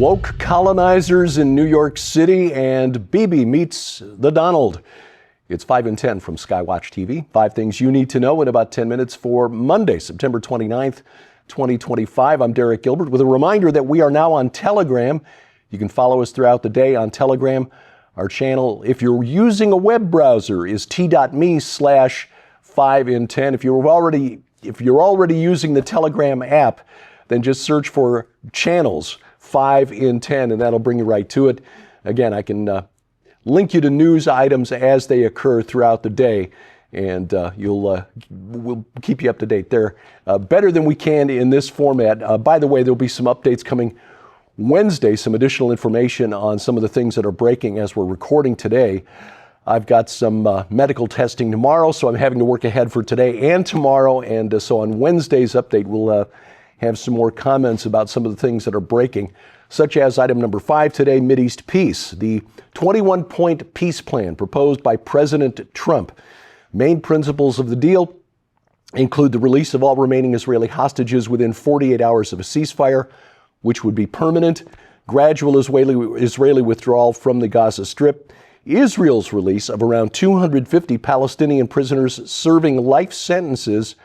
Woke colonizers in New York City, and Bibi meets the Donald. It's 5 and 10 from Skywatch TV. 5 things you need to know in about 10 minutes for Monday, September 29th, 2025. I'm Derek Gilbert with a reminder that we are now on Telegram. You can follow us throughout the day on Telegram. Our channel, if you're using a web browser, is t.me/5 in 10. If you're already using the Telegram app, then just search for channels 5 in 10, and that'll bring you right to it. Again, I can link you to news items as they occur throughout the day, and we'll keep you up to date there better than we can in this format. By the way, there'll be some updates coming Wednesday, some additional information on some of the things that are breaking as we're recording today. I've got some medical testing tomorrow, so I'm having to work ahead for today and tomorrow, and so on Wednesday's update, we'll have some more comments about some of the things that are breaking, such as item number 5 today, Mideast peace. The 21-point peace plan proposed by President Trump. Main principles of the deal include the release of all remaining Israeli hostages within 48 hours of a ceasefire, which would be permanent, gradual Israeli withdrawal from the Gaza Strip, Israel's release of around 250 Palestinian prisoners serving life sentences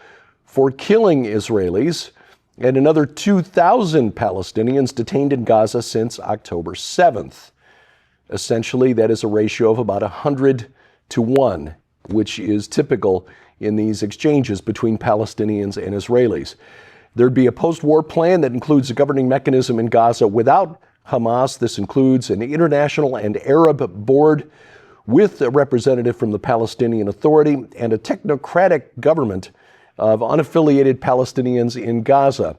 for killing Israelis, and another 2,000 Palestinians detained in Gaza since October 7th. Essentially, that is a ratio of about 100 to 1, which is typical in these exchanges between Palestinians and Israelis. There'd be a post-war plan that includes a governing mechanism in Gaza without Hamas. This includes an international and Arab board with a representative from the Palestinian Authority and a technocratic government of unaffiliated Palestinians in Gaza.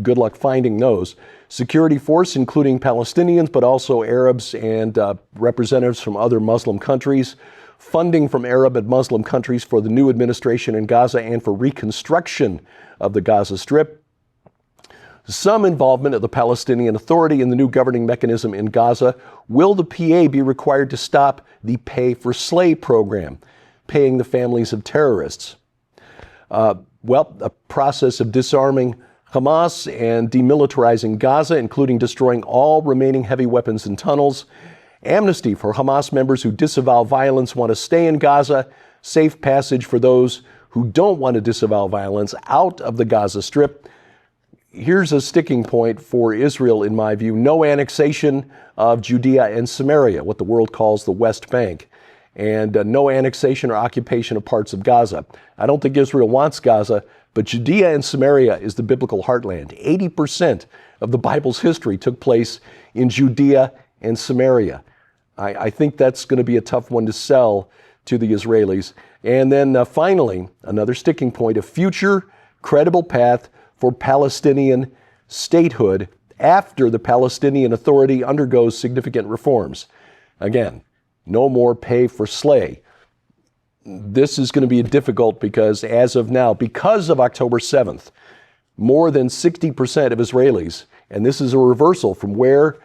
Good luck finding those. Security force, including Palestinians, but also Arabs and representatives from other Muslim countries. Funding from Arab and Muslim countries for the new administration in Gaza and for reconstruction of the Gaza Strip. Some involvement of the Palestinian Authority in the new governing mechanism in Gaza. Will the PA be required to stop the Pay for Slay program, paying the families of terrorists? A process of disarming Hamas and demilitarizing Gaza, including destroying all remaining heavy weapons and tunnels. Amnesty for Hamas members who disavow violence, want to stay in Gaza. Safe passage for those who don't want to disavow violence out of the Gaza Strip. Here's a sticking point for Israel, in my view. No annexation of Judea and Samaria, what the world calls the West Bank. And no annexation or occupation of parts of Gaza. I don't think Israel wants Gaza, but Judea and Samaria is the biblical heartland. 80% of the Bible's history took place in Judea and Samaria. I think that's going to be a tough one to sell to the Israelis. And then finally, another sticking point, a future credible path for Palestinian statehood after the Palestinian Authority undergoes significant reforms. Again, no more pay for slay. This is going to be difficult because as of now, because of October 7th, more than 60% of Israelis, and this is a reversal from where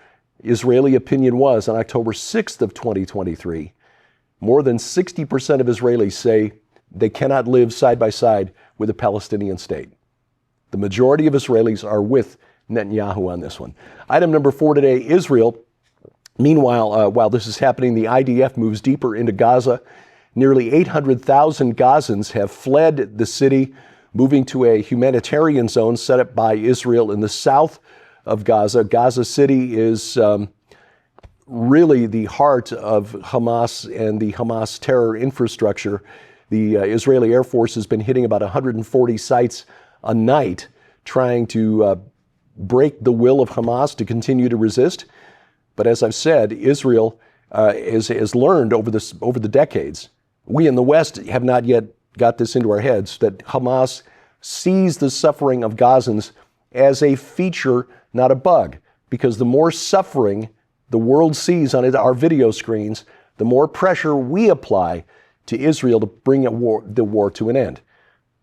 Israeli opinion was on October 6th of 2023, more than 60% of Israelis say they cannot live side by side with a Palestinian state. The majority of Israelis are with Netanyahu on this one. Item number 4 today, Israel. Meanwhile, while this is happening, the IDF moves deeper into Gaza. Nearly 800,000 Gazans have fled the city, moving to a humanitarian zone set up by Israel in the south of Gaza. Gaza City is really the heart of Hamas and the Hamas terror infrastructure. The Israeli Air Force has been hitting about 140 sites a night, trying to break the will of Hamas to continue to resist. But as I've said, Israel has learned over the decades. We in the West have not yet got this into our heads, that Hamas sees the suffering of Gazans as a feature, not a bug. Because the more suffering the world sees on our video screens, the more pressure we apply to Israel to bring the war to an end.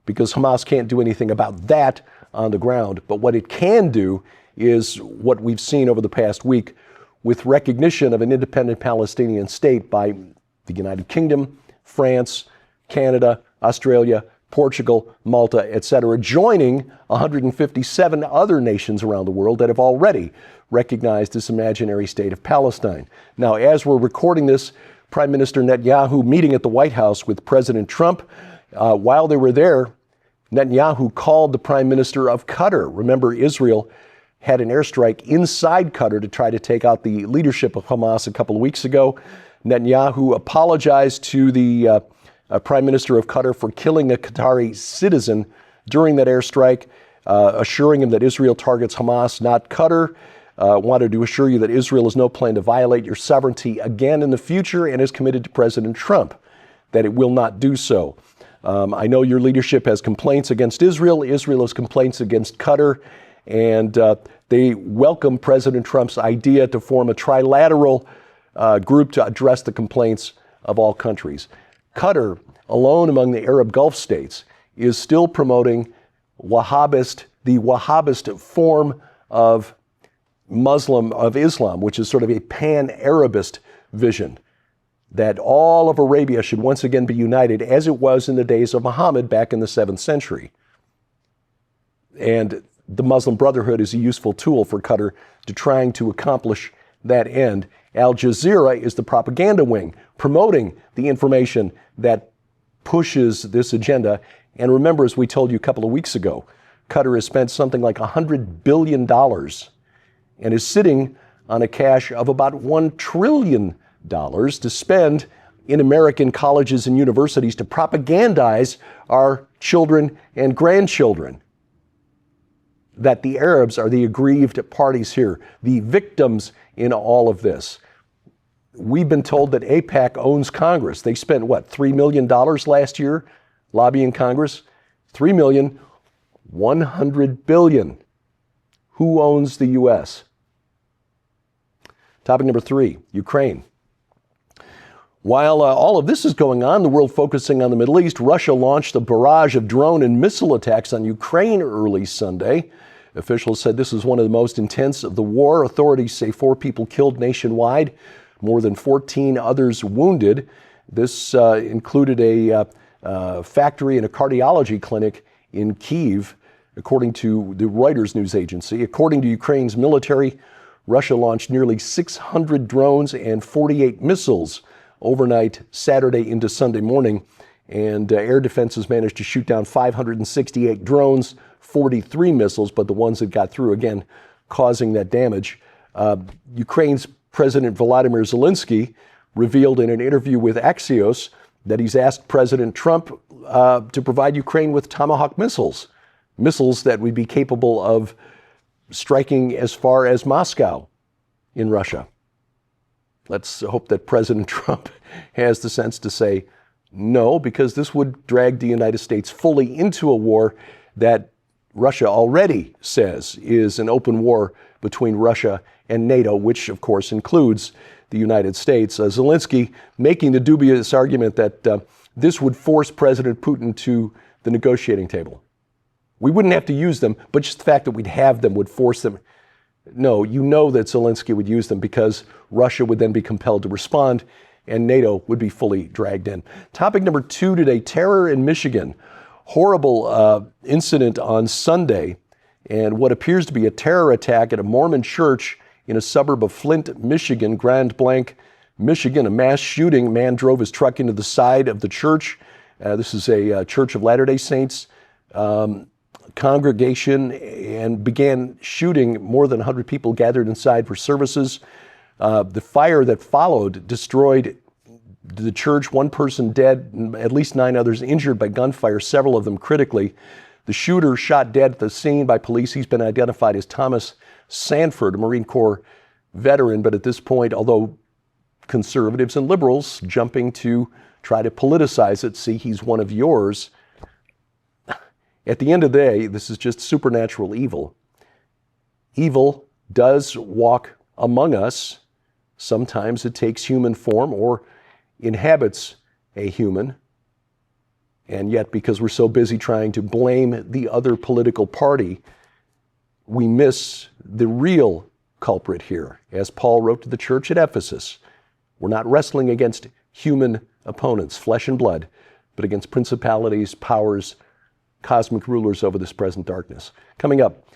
Because Hamas can't do anything about that on the ground. But what it can do is what we've seen over the past week, with recognition of an independent Palestinian state by the United Kingdom, France, Canada, Australia, Portugal, Malta, etc., joining 157 other nations around the world that have already recognized this imaginary state of Palestine. Now, as we're recording this, Prime Minister Netanyahu meeting at the White House with President Trump. While they were there, Netanyahu called the Prime Minister of Qatar. Remember, Israel had an airstrike inside Qatar to try to take out the leadership of Hamas a couple of weeks ago. Netanyahu apologized to the Prime Minister of Qatar for killing a Qatari citizen during that airstrike, assuring him that Israel targets Hamas, not Qatar. Wanted to assure you that Israel has no plan to violate your sovereignty again in the future, and is committed to President Trump that it will not do so. I know your leadership has complaints against Israel. Israel has complaints against Qatar, and they welcome President Trump's idea to form a trilateral group to address the complaints of all countries. Qatar, alone among the Arab Gulf states, is still promoting the Wahhabist form of Islam, which is sort of a pan-Arabist vision, that all of Arabia should once again be united as it was in the days of Muhammad back in the 7th century. And the Muslim Brotherhood is a useful tool for Qatar to trying to accomplish that end. Al Jazeera is the propaganda wing, promoting the information that pushes this agenda. And remember, as we told you a couple of weeks ago, Qatar has spent something like $100 billion and is sitting on a cache of about $1 trillion to spend in American colleges and universities to propagandize our children and grandchildren. That the Arabs are the aggrieved parties here, the victims in all of this. We've been told that AIPAC owns Congress. They spent, $3 million last year lobbying Congress? $3 million, $100 billion. Who owns the U.S.? Topic number 3, Ukraine. While all of this is going on, the world focusing on the Middle East, Russia launched a barrage of drone and missile attacks on Ukraine early Sunday. Officials said this was one of the most intense of the war. Authorities say 4 people killed nationwide, more than 14 others wounded. This included a factory and a cardiology clinic in Kyiv, according to the Reuters news agency. According to Ukraine's military, Russia launched nearly 600 drones and 48 missiles overnight Saturday into Sunday morning, and air defenses managed to shoot down 568 drones, 43 missiles, but the ones that got through, again, causing that damage. Ukraine's President Volodymyr Zelensky revealed in an interview with Axios that he's asked President Trump to provide Ukraine with Tomahawk missiles that would be capable of striking as far as Moscow in Russia. Let's hope that President Trump has the sense to say no, because this would drag the United States fully into a war that Russia already says is an open war between Russia and NATO, which of course includes the United States. Zelensky making the dubious argument that this would force President Putin to the negotiating table. We wouldn't have to use them, but just the fact that we'd have them would force them. No, you know that Zelensky would use them because Russia would then be compelled to respond and NATO would be fully dragged in. Topic number 2 today, terror in Michigan. Horrible incident on Sunday, and what appears to be a terror attack at a Mormon church in a suburb of Flint, Michigan, Grand Blanc, Michigan. A mass shooting. A man drove his truck into the side of the church. This is a Church of Latter-day Saints congregation, and began shooting. More than 100 people gathered inside for services. The fire that followed destroyed the church. 1 person dead, at least 9 others injured by gunfire, several of them critically. The shooter shot dead at the scene by police. He's been identified as Thomas Sanford, a Marine Corps veteran, but at this point, although conservatives and liberals jumping to try to politicize it, see he's one of yours. At the end of the day, this is just supernatural evil. Evil does walk among us. Sometimes it takes human form or inhabits a human. And yet, because we're so busy trying to blame the other political party, we miss the real culprit here. As Paul wrote to the church at Ephesus, we're not wrestling against human opponents, flesh and blood, but against principalities, powers, cosmic rulers over this present darkness. Coming up,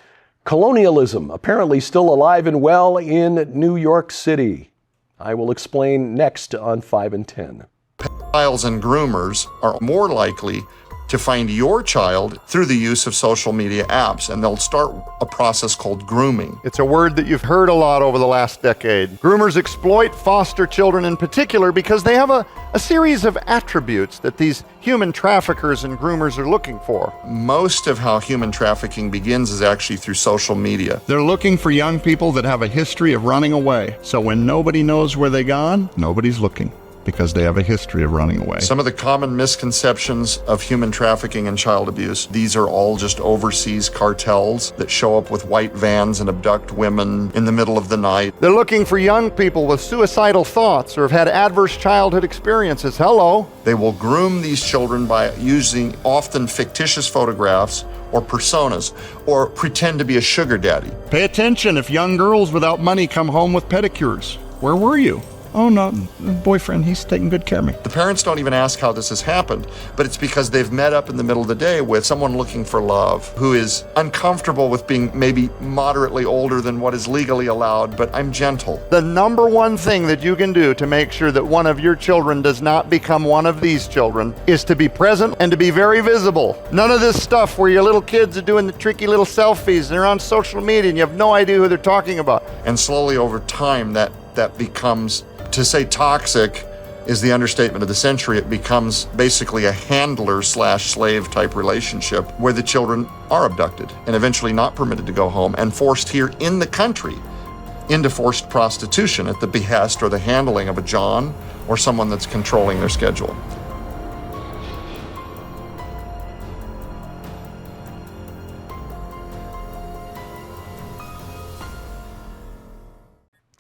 colonialism, apparently still alive and well in New York City. I will explain next on 5 and 10. Pedophiles and groomers are more likely to find your child through the use of social media apps, and they'll start a process called grooming. It's a word that you've heard a lot over the last decade. Groomers exploit foster children in particular because they have a series of attributes that these human traffickers and groomers are looking for. Most of how human trafficking begins is actually through social media. They're looking for young people that have a history of running away. So when nobody knows where they're gone, nobody's looking, because they have a history of running away. Some of the common misconceptions of human trafficking and child abuse, these are all just overseas cartels that show up with white vans and abduct women in the middle of the night. They're looking for young people with suicidal thoughts or have had adverse childhood experiences. Hello. They will groom these children by using often fictitious photographs or personas, or pretend to be a sugar daddy. Pay attention if young girls without money come home with pedicures. Where were you? Oh, no, boyfriend, he's taking good care of me. The parents don't even ask how this has happened, but it's because they've met up in the middle of the day with someone looking for love who is uncomfortable with being maybe moderately older than what is legally allowed, but I'm gentle. The number one thing that you can do to make sure that one of your children does not become one of these children is to be present and to be very visible. None of this stuff where your little kids are doing the tricky little selfies and they're on social media and you have no idea who they're talking about. And slowly over time that becomes, to say toxic is the understatement of the century. It becomes basically a handler/slave type relationship where the children are abducted and eventually not permitted to go home and forced here in the country into forced prostitution at the behest or the handling of a John or someone that's controlling their schedule.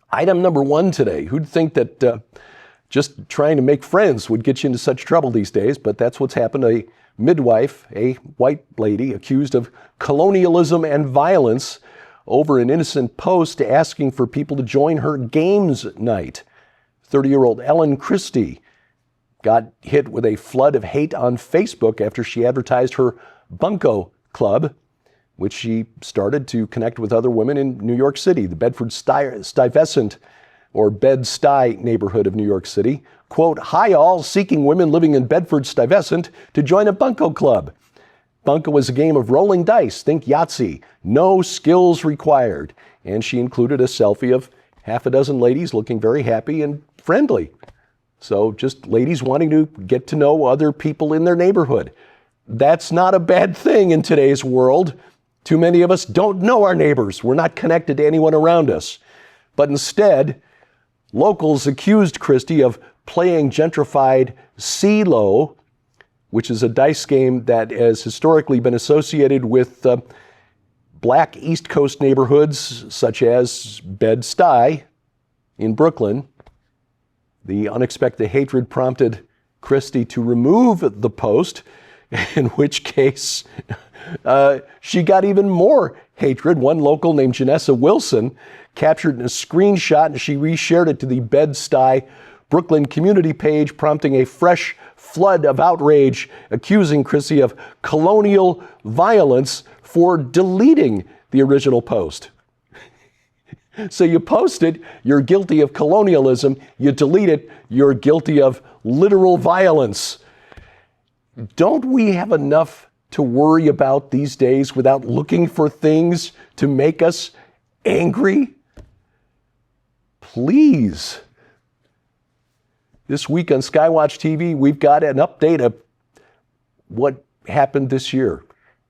Item number 1 today. Who'd think that just trying to make friends would get you into such trouble these days? But that's what's happened. A midwife, a white lady, accused of colonialism and violence over an innocent post asking for people to join her games night. 30-year-old Ellen Christie got hit with a flood of hate on Facebook after she advertised her Bunko Club, which she started to connect with other women in New York City, the Bedford-Stuyvesant or Bed-Stuy neighborhood of New York City. Quote, "Hi all, seeking women living in Bedford-Stuyvesant to join a Bunko Club. Bunko is a game of rolling dice, think Yahtzee, no skills required." And she included a selfie of half a dozen ladies looking very happy and friendly. So just ladies wanting to get to know other people in their neighborhood. That's not a bad thing in today's world. Too many of us don't know our neighbors. We're not connected to anyone around us. But instead, locals accused Christie of playing gentrified CeeLo, which is a dice game that has historically been associated with black East Coast neighborhoods such as Bed-Stuy in Brooklyn. The unexpected hatred prompted Christie to remove the post, in which case she got even more hatred. One local named Janessa Wilson captured in a screenshot and she reshared it to the Bed-Stuy Brooklyn community page, prompting a fresh flood of outrage, accusing Christie of colonial violence for deleting the original post. So you post it, you're guilty of colonialism. You delete it, you're guilty of literal violence. Don't we have enough to worry about these days without looking for things to make us angry? Please. This week on Skywatch TV, we've got an update of what happened this year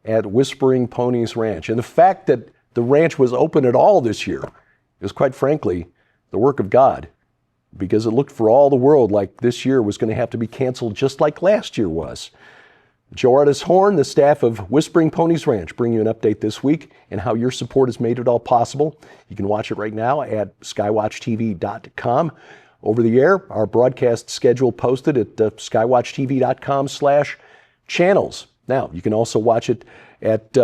at Whispering Ponies Ranch. And the fact that the ranch was open at all this year is, quite frankly, the work of God, because it looked for all the world like this year was going to have to be canceled just like last year was. Joe Artis Horn, the staff of Whispering Ponies Ranch, bring you an update this week and how your support has made it all possible. You can watch it right now at skywatchtv.com. Over the air, our broadcast schedule posted at skywatchtv.com/channels. Now, you can also watch it at,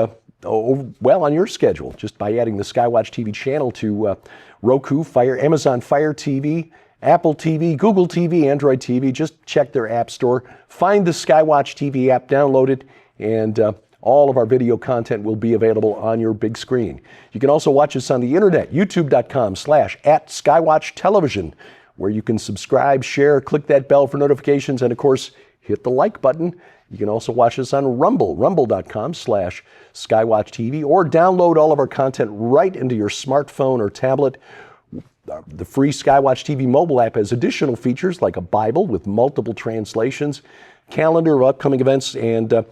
on your schedule, just by adding the Skywatch TV channel to Roku, Amazon Fire TV, Apple TV, Google TV, Android TV. Just check their app store. Find the Skywatch TV app, download it, and all of our video content will be available on your big screen. You can also watch us on the internet, youtube.com/@skywatchtelevision, where you can subscribe, share, click that bell for notifications, and of course, hit the like button. You can also watch us on Rumble, rumble.com/skywatchtv, or download all of our content right into your smartphone or tablet. The free Skywatch TV mobile app has additional features like a Bible with multiple translations, calendar of upcoming events, and a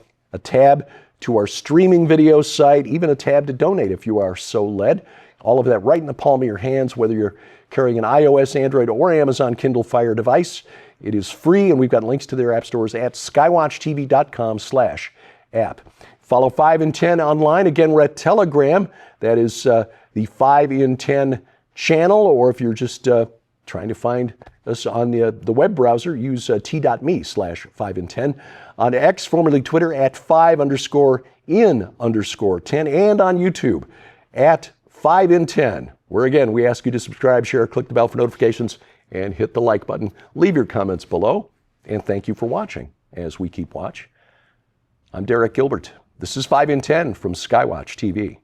tab to our streaming video site, even a tab to donate if you are so led. All of that right in the palm of your hands, whether you're carrying an iOS, Android, or Amazon Kindle Fire device. It is free, and we've got links to their app stores at skywatchtv.com/app. Follow 5 in 10 online. Again, we're at Telegram. That is the 5 in 10 channel, or if you're just trying to find us on the web browser, use t.me/5in10. On X, formerly Twitter, at 5_in_10, and on YouTube at 5 in 10, where again, we ask you to subscribe, share, click the bell for notifications, and hit the like button. Leave your comments below, and thank you for watching as we keep watch. I'm Derek Gilbert. This is 5 in 10 from Skywatch TV.